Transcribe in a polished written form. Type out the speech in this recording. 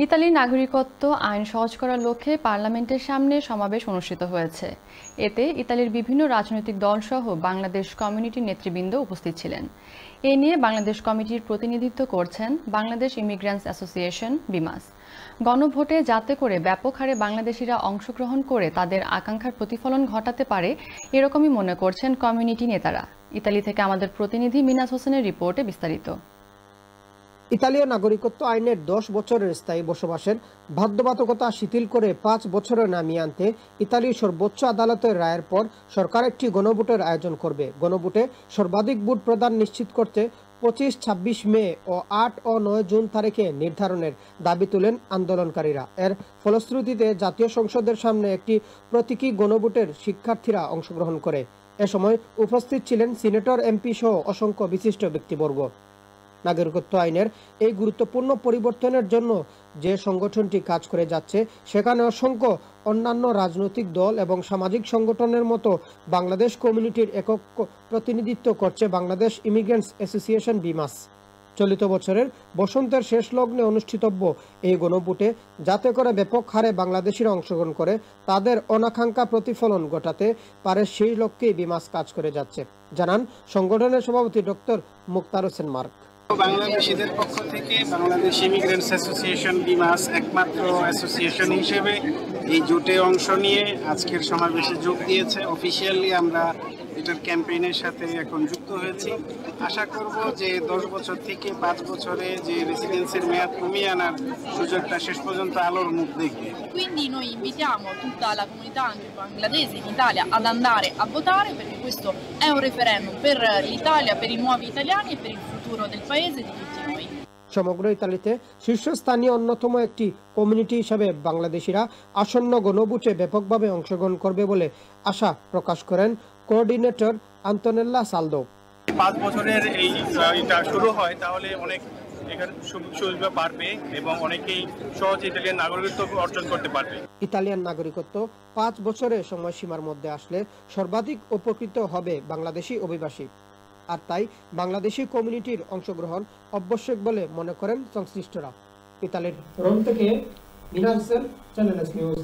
ইতালির নাগরিকত্ব আইন সহজ করার লক্ষ্যে পার্লামেন্টের সামনে সমাবেশ অনুষ্ঠিত হয়েছে। এতে ইতালির বিভিন্ন রাজনৈতিক দলসহ বাংলাদেশ কমিউনিটির নেতৃবৃন্দ উপস্থিত ছিলেন। এ নিয়ে বাংলাদেশ কমিটির প্রতিনিধিত্ব করছেন বাংলাদেশ ইমিগ্রেন্টস অ্যাসোসিয়েশন বিমাস। গণভোটে যাতে করে ব্যাপক হারে বাংলাদেশিরা অংশগ্রহণ করে তাদের আকাঙ্ক্ষার প্রতিফলন ঘটাতে পারে এরকমই মনে করছেন কমিউনিটি নেতারা। ইতালি থেকে আমাদের প্রতিনিধি মিনাজ হোসেনের রিপোর্টে বিস্তারিত। ইতালীয় নাগরিকত্ব আইনের 10 বছরের স্থায়ী বসবাসের বাধ্যবাধকতা শিথিল করে 5 বছরে নামিয়ে আনতে ইতালির সর্বোচ্চ আদালতের রায়ের পর সরকার একটি গণভোটের আয়োজন করবে। গণভোটে সর্বাধিক ভোট প্রদান নিশ্চিত করতে 25-26 মে ও 8 ও 9 জুন তারিখে নির্ধারণের দাবি তুলেন আন্দোলনকারীরা। এর ফলশ্রুতিতে জাতীয় সংসদের সামনে একটি প্রতীকী গণভোটের শিক্ষার্থীরা অংশগ্রহণ করে। এ সময় উপস্থিত ছিলেন সিনেটর, এমপি সহ অসংখ্য বিশিষ্ট ব্যক্তিবর্গ। নাগরিকত্ব আইনের এই গুরুত্বপূর্ণ পরিবর্তনের জন্য যে সংগঠনটি কাজ করে যাচ্ছে সেখানে অসংখ্য অন্যান্য রাজনৈতিক দল এবং সামাজিক সংগঠনের মতো বাংলাদেশ কমিউনিটির একক প্রতিনিধিত্ব করছে বাংলাদেশ ইমিগ্রেন্টস অ্যাসোসিয়েশন বিমাস। চলিত বছরের বসন্তের শেষ লগ্নে অনুষ্ঠিতব্য এই গণভোটে যাতে করে ব্যাপক হারে বাংলাদেশিরা অংশগ্রহণ করে তাদের অনাকাঙ্ক্ষা প্রতিফলন ঘটাতে পারে সেই লক্ষ্যেই বিমাস কাজ করে যাচ্ছে, জানান সংগঠনের সভাপতি ডক্টর মুক্তার হোসেন মার্ক। বাংলাদেশিদের পক্ষ থেকে বাংলাদেশ ইমিগ্রেন্টস অ্যাসোসিয়েশন বিমাস একমাত্র অ্যাসোসিয়েশন হিসেবে এই জোটে অংশ নিয়ে আজকের সমাবেশে যোগ দিয়েছে। অফিসিয়ালি আমরা এটার ক্যাম্পেইনের সাথে এখন যুক্ত হয়েছি। আশা করব যে 10 বছর থেকে 5 বছরে যে রেসিডেন্সির মেয়াদ কমিয়ে আনার সুযোগটা শেষ পর্যন্ত আলোর মুখ দেখবে। Quindi noi invitiamo tutta la comunità anche bangladese in Italia ad andare a votare, perché questo è un referendum per l'Italia, per i nuovi italiani e per il futuro del paese di tutti noi. সমগ্র ইতালিতে শীর্ষস্থানীয় অন্যতম একটি community হিসাবে বাংলাদেশিরা আসন্ন গণভোটে ব্যাপকভাবে অংশগ্রহণ করবে বলে আশা প্রকাশ করেন কোঅর্ডিনেটর আন্তোনেল্লা সালদো। 5 বছরের এইটা শুরু হয় তাহলে অনেক এখানে সুবিধা বাড়বে এবং অনেকেই সহজে ইতালিয়ান নাগরিকত্ব অর্জন করতে পারবে। ইতালিয়ান নাগরিকত্ব 5 বছরের সময়সীমার মধ্যে আসলে সর্বাধিক উপকৃত হবে বাংলাদেশি অভিবাসী, আর তাই বাংলাদেশি কমিউনিটির অংশগ্রহণ আবশ্যক বলে মনে করেন সংশ্লিষ্টরা। ইতালির রোম থেকে মিনাজ হোসেন, চ্যানেল এস নিউজ।